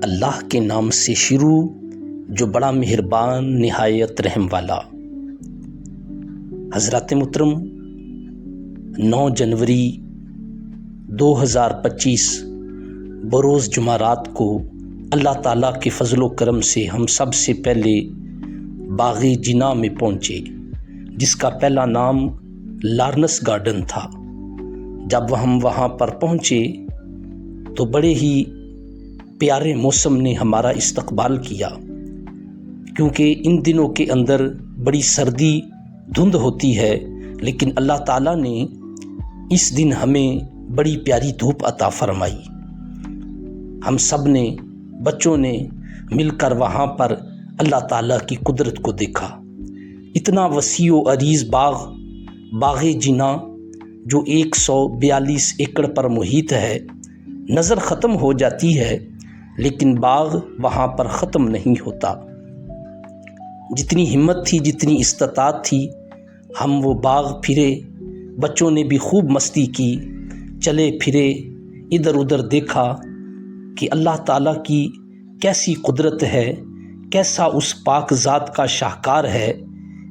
اللہ کے نام سے شروع جو بڑا مہربان نہایت رحم والا۔ حضرات محترم، 9 جنوری 2025 بروز جمعرات کو اللہ تعالیٰ کے فضل و کرم سے ہم سب سے پہلے باغ جناح میں پہنچے، جس کا پہلا نام لارنس گارڈن تھا۔ جب ہم وہاں پر پہنچے تو بڑے ہی پیارے موسم نے ہمارا استقبال کیا، کیونکہ ان دنوں کے اندر بڑی سردی دھند ہوتی ہے، لیکن اللہ تعالیٰ نے اس دن ہمیں بڑی پیاری دھوپ عطا فرمائی۔ ہم سب نے، بچوں نے مل کر وہاں پر اللہ تعالیٰ کی قدرت کو دیکھا۔ اتنا وسیع و عریض باغ جناح جو 142 ایکڑ پر محیط ہے، نظر ختم ہو جاتی ہے، لیکن باغ وہاں پر ختم نہیں ہوتا۔ جتنی ہمت تھی، جتنی استطاعت تھی، ہم وہ باغ پھرے، بچوں نے بھی خوب مستی کی، چلے پھرے، ادھر ادھر دیکھا کہ اللہ تعالیٰ کی کیسی قدرت ہے، کیسا اس پاک ذات کا شاہکار ہے۔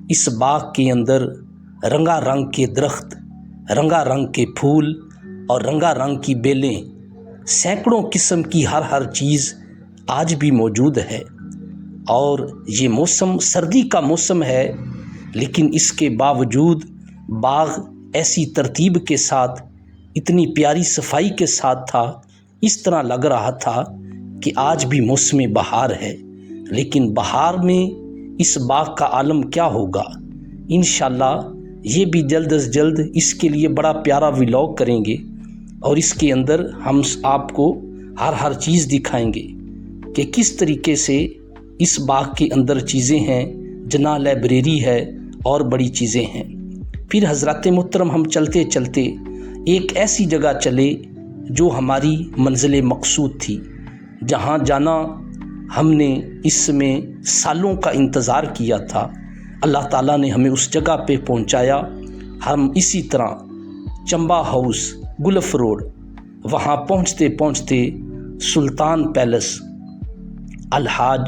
اس باغ کے اندر رنگا رنگ کے درخت، رنگا رنگ کے پھول اور رنگا رنگ کی بیلیں، سینکڑوں قسم کی ہر چیز آج بھی موجود ہے۔ اور یہ موسم سردی کا موسم ہے، لیکن اس کے باوجود باغ ایسی ترتیب کے ساتھ، اتنی پیاری صفائی کے ساتھ تھا، اس طرح لگ رہا تھا کہ آج بھی موسم بہار ہے۔ لیکن بہار میں اس باغ کا عالم کیا ہوگا؟ انشاءاللہ یہ بھی جلد از جلد اس کے لیے بڑا پیارا ولاگ کریں گے، اور اس کے اندر ہم آپ کو ہر چیز دکھائیں گے کہ کس طریقے سے اس باغ کے اندر چیزیں ہیں، جناح لائبریری ہے اور بڑی چیزیں ہیں۔ پھر حضرات محترم، ہم چلتے چلتے ایک ایسی جگہ چلے جو ہماری منزل مقصود تھی، جہاں جانا ہم نے اس میں سالوں کا انتظار کیا تھا۔ اللہ تعالیٰ نے ہمیں اس جگہ پہ پہنچایا۔ ہم اسی طرح چمبا ہاؤس، گلف روڈ، وہاں پہنچتے سلطان پیلس، الحاج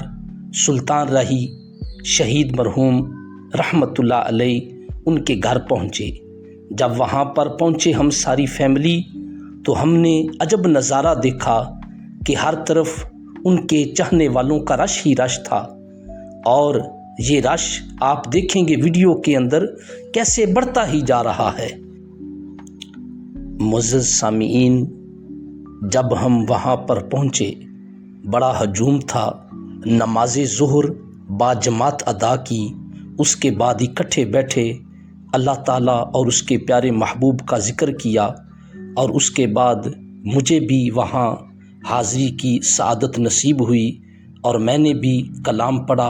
سلطان راہی شہید مرحوم رحمت اللہ علیہ، ان کے گھر پہنچے۔ جب وہاں پر پہنچے ہم ساری فیملی، تو ہم نے عجب نظارہ دیکھا کہ ہر طرف ان کے چاہنے والوں کا رش ہی رش تھا، اور یہ رش آپ دیکھیں گے ویڈیو کے اندر کیسے بڑھتا ہی جا رہا ہے۔ معزز سامعین، جب ہم وہاں پر پہنچے بڑا ہجوم تھا۔ نماز ظہر با جماعت ادا کی، اس کے بعد اکٹھے بیٹھے اللہ تعالیٰ اور اس کے پیارے محبوب کا ذکر کیا، اور اس کے بعد مجھے بھی وہاں حاضری کی سعادت نصیب ہوئی، اور میں نے بھی کلام پڑھا۔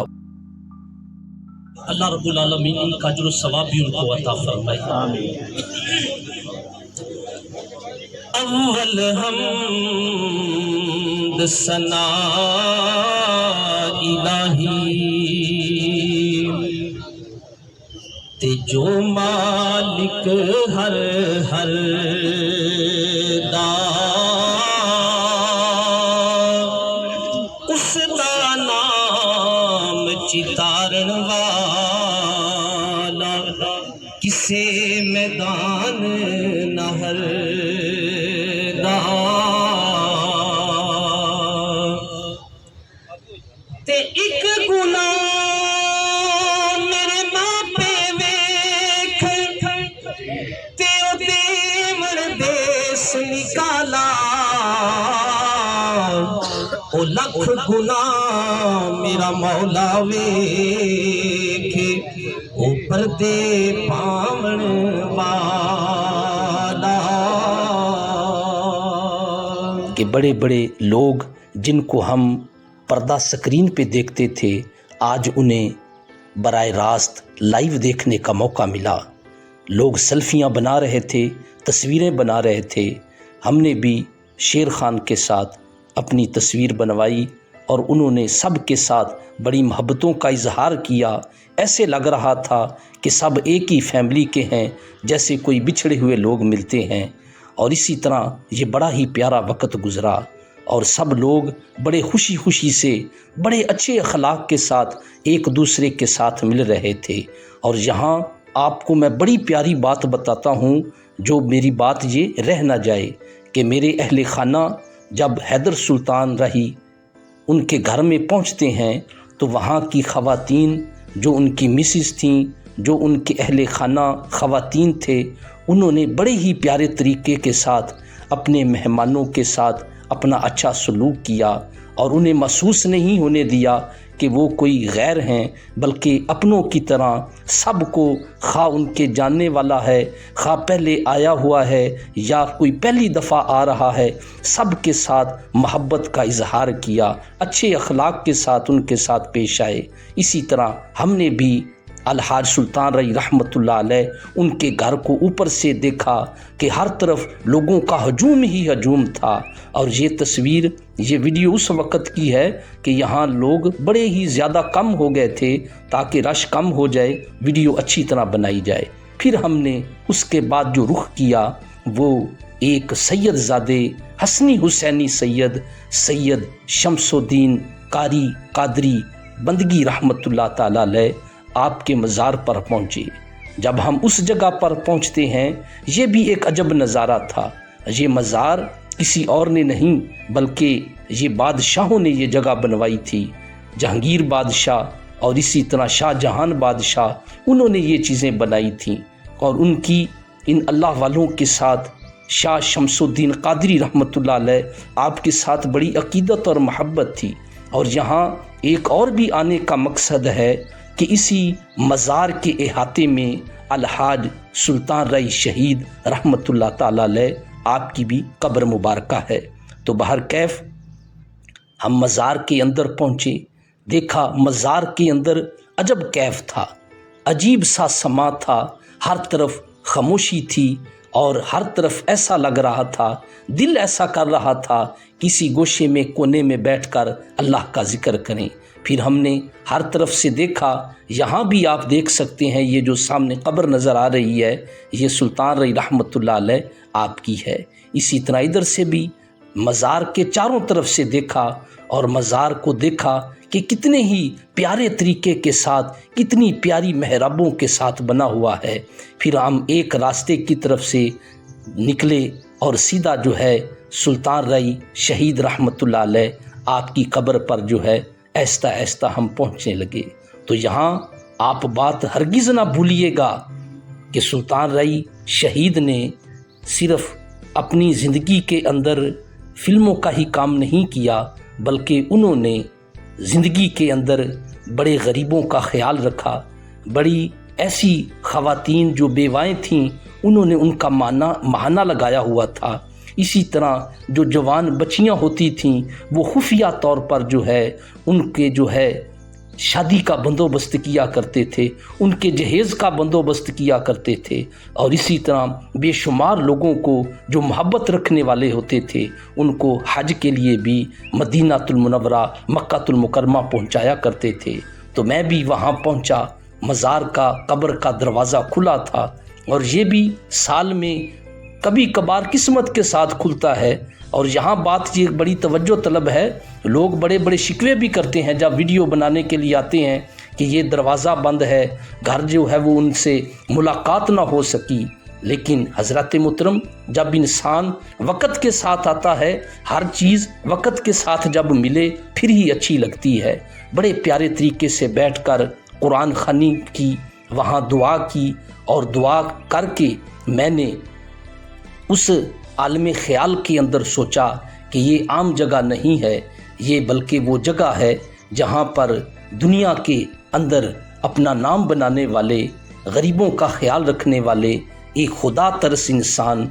اللہ رب العالمین ان کا اجر و ثواب بھی ان کو عطا فرمائے۔ آمین۔ اول حمد ثنا الہی تے جو مالک ہر دا، اس دا نام چتارن والا، کسے میدان نہر تے ایک گناہ میرے ماں پہ ویکھ تے او دیوڑ دیس نکالا، او لکھ گناہ میرا مولا ویکھ او پردے پاون والا۔ کہ بڑے بڑے لوگ جن کو ہم پردہ سکرین پہ دیکھتے تھے، آج انہیں براہ راست لائیو دیکھنے کا موقع ملا۔ لوگ سیلفیاں بنا رہے تھے، تصویریں بنا رہے تھے۔ ہم نے بھی شیر خان کے ساتھ اپنی تصویر بنوائی، اور انہوں نے سب کے ساتھ بڑی محبتوں کا اظہار کیا۔ ایسے لگ رہا تھا کہ سب ایک ہی فیملی کے ہیں، جیسے کوئی بچھڑے ہوئے لوگ ملتے ہیں۔ اور اسی طرح یہ بڑا ہی پیارا وقت گزرا۔ اور سب لوگ بڑے خوشی خوشی سے بڑے اچھے اخلاق کے ساتھ ایک دوسرے کے ساتھ مل رہے تھے۔ اور یہاں آپ کو میں بڑی پیاری بات بتاتا ہوں، جو میری بات یہ رہ نہ جائے کہ میرے اہل خانہ جب حیدر سلطان رہی ان کے گھر میں پہنچتے ہیں تو وہاں کی خواتین جو ان کی مسز تھیں، جو ان کے اہل خانہ خواتین تھے، انہوں نے بڑے ہی پیارے طریقے کے ساتھ اپنے مہمانوں کے ساتھ اپنا اچھا سلوک کیا، اور انہیں محسوس نہیں ہونے دیا کہ وہ کوئی غیر ہیں، بلکہ اپنوں کی طرح سب کو، خواہ ان کے جاننے والا ہے، خواہ پہلے آیا ہوا ہے یا کوئی پہلی دفعہ آ رہا ہے، سب کے ساتھ محبت کا اظہار کیا، اچھے اخلاق کے ساتھ ان کے ساتھ پیش آئے۔ اسی طرح ہم نے بھی الحاج سلطان رئی رحمۃ اللہ علیہ ان کے گھر کو اوپر سے دیکھا کہ ہر طرف لوگوں کا ہجوم ہی ہجوم تھا، اور یہ تصویر، یہ ویڈیو اس وقت کی ہے کہ یہاں لوگ بڑے ہی زیادہ کم ہو گئے تھے تاکہ رش کم ہو جائے، ویڈیو اچھی طرح بنائی جائے۔ پھر ہم نے اس کے بعد جو رخ کیا وہ ایک سید زادے حسنی حسینی سید شمس الدین قاری قادری بندگی رحمۃ اللہ تعالی علیہ آپ کے مزار پر پہنچے۔ جب ہم اس جگہ پر پہنچتے ہیں، یہ بھی ایک عجب نظارہ تھا۔ یہ مزار کسی اور نے نہیں بلکہ یہ بادشاہوں نے یہ جگہ بنوائی تھی، جہانگیر بادشاہ اور اسی طرح شاہ جہان بادشاہ، انہوں نے یہ چیزیں بنائی تھیں، اور ان کی ان اللہ والوں کے ساتھ شاہ شمس الدین قادری رحمۃ اللہ علیہ آپ کے ساتھ بڑی عقیدت اور محبت تھی۔ اور یہاں ایک اور بھی آنے کا مقصد ہے کہ اسی مزار کے احاطے میں الحاج سلطان رئی شہید رحمۃ اللہ تعالی علیہ آپ کی بھی قبر مبارکہ ہے۔ تو بہرکیف ہم مزار کے اندر پہنچے، دیکھا مزار کے اندر عجب کیف تھا، عجیب سا سما تھا، ہر طرف خاموشی تھی، اور ہر طرف ایسا لگ رہا تھا، دل ایسا کر رہا تھا کسی گوشے میں کونے میں بیٹھ کر اللہ کا ذکر کریں۔ پھر ہم نے ہر طرف سے دیکھا، یہاں بھی آپ دیکھ سکتے ہیں، یہ جو سامنے قبر نظر آ رہی ہے یہ سلطان رئی رحمۃ اللہ علیہ آپ کی ہے۔ اسی طرح ادھر سے بھی مزار کے چاروں طرف سے دیکھا، اور مزار کو دیکھا کہ کتنے ہی پیارے طریقے کے ساتھ، کتنی پیاری محرابوں کے ساتھ بنا ہوا ہے۔ پھر ہم ایک راستے کی طرف سے نکلے اور سیدھا جو ہے سلطان رئی شہید رحمۃ اللہ علیہ آپ کی قبر پر جو ہے آہستہ آہستہ ہم پہنچنے لگے۔ تو یہاں آپ بات ہرگز نہ بھولیے گا کہ سلطان رئی شہید نے صرف اپنی زندگی کے اندر فلموں کا ہی کام نہیں کیا، بلکہ انہوں نے زندگی کے اندر بڑے غریبوں کا خیال رکھا، بڑی ایسی خواتین جو بیوائیں تھیں انہوں نے ان کا ماہانہ لگایا ہوا تھا۔ اسی طرح جو جوان بچیاں ہوتی تھیں وہ خفیہ طور پر جو ہے ان کے جو ہے شادی کا بندوبست کیا کرتے تھے، ان کے جہیز کا بندوبست کیا کرتے تھے، اور اسی طرح بے شمار لوگوں کو جو محبت رکھنے والے ہوتے تھے ان کو حج کے لیے بھی مدینہ المنورہ مکہ المکرمہ پہنچایا کرتے تھے۔ تو میں بھی وہاں پہنچا، مزار کا قبر کا دروازہ کھلا تھا، اور یہ بھی سال میں کبھی کبھار قسمت کے ساتھ کھلتا ہے۔ اور یہاں بات یہ بڑی توجہ طلب ہے، لوگ بڑے بڑے شکوے بھی کرتے ہیں جب ویڈیو بنانے کے لیے آتے ہیں کہ یہ دروازہ بند ہے، گھر جو ہے وہ ان سے ملاقات نہ ہو سکی۔ لیکن حضرت محترم، جب انسان وقت کے ساتھ آتا ہے، ہر چیز وقت کے ساتھ جب ملے پھر ہی اچھی لگتی ہے۔ بڑے پیارے طریقے سے بیٹھ کر قرآن خوانی کی، وہاں دعا کی، اور دعا کر کے میں نے اس عالم خیال کے اندر سوچا کہ یہ عام جگہ نہیں ہے، یہ بلکہ وہ جگہ ہے جہاں پر دنیا کے اندر اپنا نام بنانے والے، غریبوں کا خیال رکھنے والے ایک خدا ترس انسان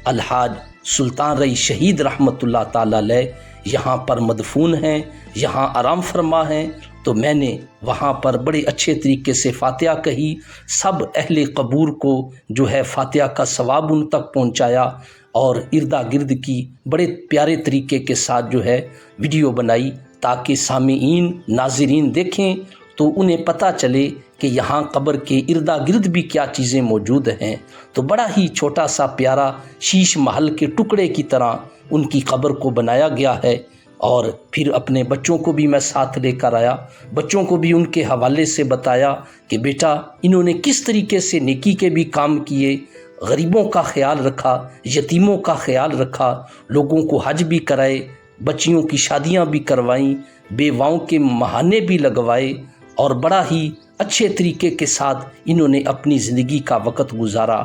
الحاج سلطان رئی شہید رحمۃ اللہ تعالی علیہ یہاں پر مدفون ہیں، یہاں آرام فرما ہیں۔ تو میں نے وہاں پر بڑے اچھے طریقے سے فاتحہ کہی، سب اہل قبور کو جو ہے فاتحہ کا ثواب ان تک پہنچایا، اور اردا گرد کی بڑے پیارے طریقے کے ساتھ جو ہے ویڈیو بنائی تاکہ سامعین ناظرین دیکھیں تو انہیں پتہ چلے کہ یہاں قبر کے اردا گرد بھی کیا چیزیں موجود ہیں، تو بڑا ہی چھوٹا سا پیارا شیش محل کے ٹکڑے کی طرح ان کی قبر کو بنایا گیا ہے۔ اور پھر اپنے بچوں کو بھی میں ساتھ لے کر آیا، بچوں کو بھی ان کے حوالے سے بتایا کہ بیٹا انہوں نے کس طریقے سے نیکی کے بھی کام کیے، غریبوں کا خیال رکھا، یتیموں کا خیال رکھا، لوگوں کو حج بھی کرائے، بچیوں کی شادیاں بھی کروائیں، بیواؤں کے مہانے بھی لگوائے، اور بڑا ہی اچھے طریقے کے ساتھ انہوں نے اپنی زندگی کا وقت گزارا۔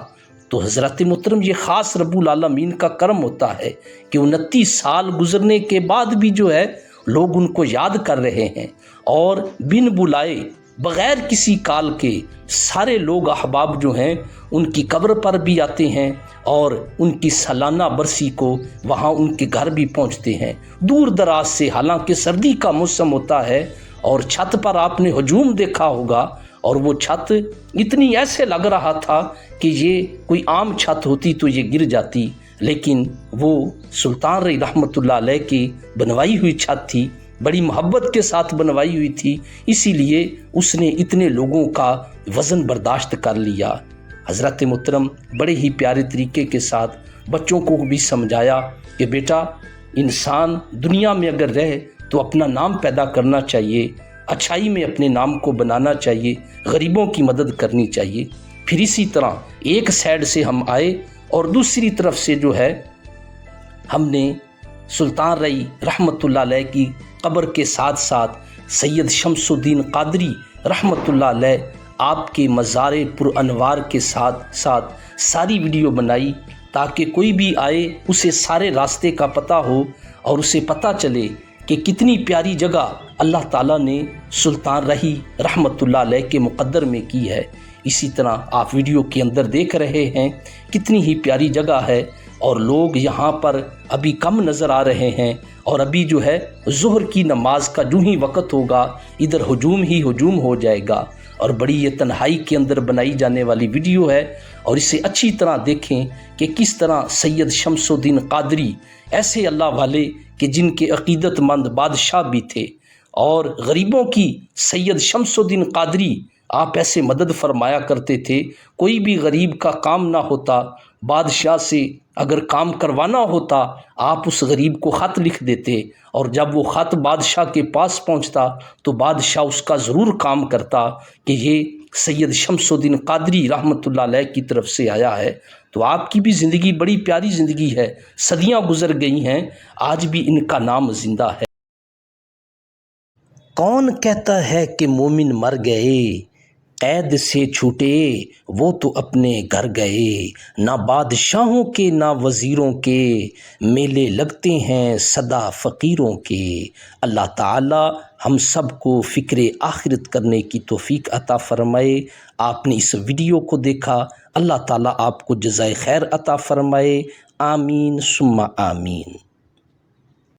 تو حضرت محترم یہ خاص رب العالمین کا کرم ہوتا ہے کہ 29 سال گزرنے کے بعد بھی جو ہے لوگ ان کو یاد کر رہے ہیں، اور بن بلائے بغیر کسی کال کے سارے لوگ احباب جو ہیں ان کی قبر پر بھی آتے ہیں، اور ان کی سالانہ برسی کو وہاں ان کے گھر بھی پہنچتے ہیں دور دراز سے۔ حالانکہ سردی کا موسم ہوتا ہے اور چھت پر آپ نے ہجوم دیکھا ہوگا، اور وہ چھت اتنی ایسے لگ رہا تھا کہ یہ کوئی عام چھت ہوتی تو یہ گر جاتی، لیکن وہ سلطان رئی رحمۃ اللہ علیہ کی بنوائی ہوئی چھت تھی، بڑی محبت کے ساتھ بنوائی ہوئی تھی، اسی لیے اس نے اتنے لوگوں کا وزن برداشت کر لیا۔ حضرت محترم بڑے ہی پیارے طریقے کے ساتھ بچوں کو بھی سمجھایا کہ بیٹا انسان دنیا میں اگر رہے تو اپنا نام پیدا کرنا چاہیے، اچھائی میں اپنے نام کو بنانا چاہیے، غریبوں کی مدد کرنی چاہیے۔ پھر اسی طرح ایک سائیڈ سے ہم آئے اور دوسری طرف سے جو ہے ہم نے سلطان رئی رحمۃ اللہ علیہ کی قبر کے ساتھ ساتھ سید شمس الدین قادری رحمۃ اللہ علیہ آپ کے مزار پر انوار کے ساتھ ساتھ ساری ویڈیو بنائی، تاکہ کوئی بھی آئے اسے سارے راستے کا پتہ ہو اور اسے پتہ چلے کہ کتنی پیاری جگہ اللہ تعالیٰ نے سلطان رئی رحمۃ اللہ علیہ کے مقدر میں کی ہے۔ اسی طرح آپ ویڈیو کے اندر دیکھ رہے ہیں کتنی ہی پیاری جگہ ہے، اور لوگ یہاں پر ابھی کم نظر آ رہے ہیں، اور ابھی جو ہے ظہر کی نماز کا جو ہی وقت ہوگا ادھر ہجوم ہی ہجوم ہو جائے گا۔ اور بڑی یہ تنہائی کے اندر بنائی جانے والی ویڈیو ہے، اور اسے اچھی طرح دیکھیں کہ کس طرح سید شمس الدین قادری ایسے اللہ والے کہ جن کے عقیدت مند بادشاہ بھی تھے، اور غریبوں کی سید شمس الدین قادری آپ ایسے مدد فرمایا کرتے تھے، کوئی بھی غریب کا کام نہ ہوتا، بادشاہ سے اگر کام کروانا ہوتا آپ اس غریب کو خط لکھ دیتے، اور جب وہ خط بادشاہ کے پاس پہنچتا تو بادشاہ اس کا ضرور کام کرتا کہ یہ سید شمس الدین قادری رحمۃ اللہ علیہ کی طرف سے آیا ہے۔ تو آپ کی بھی زندگی بڑی پیاری زندگی ہے، صدیاں گزر گئی ہیں، آج بھی ان کا نام زندہ ہے۔ کون کہتا ہے کہ مومن مر گئے، قید سے چھوٹے وہ تو اپنے گھر گئے، نہ بادشاہوں کے نہ وزیروں کے، میلے لگتے ہیں سدا فقیروں کے۔ اللہ تعالی ہم سب کو فکر آخرت کرنے کی توفیق عطا فرمائے۔ آپ نے اس ویڈیو کو دیکھا، اللہ تعالی آپ کو جزائے خیر عطا فرمائے، آمین ثم آمین۔